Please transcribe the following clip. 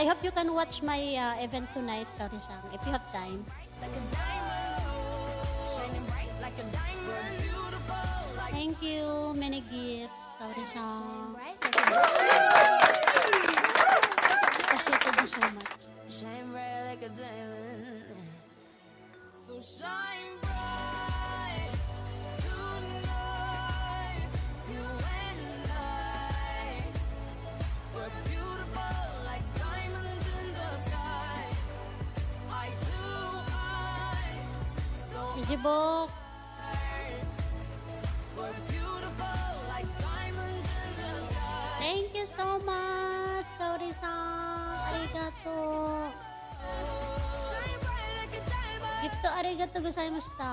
I hope you can watch my event tonight, Kaori-san, if you have time. Thank you. Many gifts, Kaori-san. Appreciated you so much. Shine bright like a diamond. So shine bright tonight. You and I, we're beautiful like diamonds in the sky. Eye to eye, so Ijibok. we're beautiful like diamonds in the sky. Thank you so much, Kaori-san. Arigato. Shine bright like a diamond. Gifto arigato gozaimashita.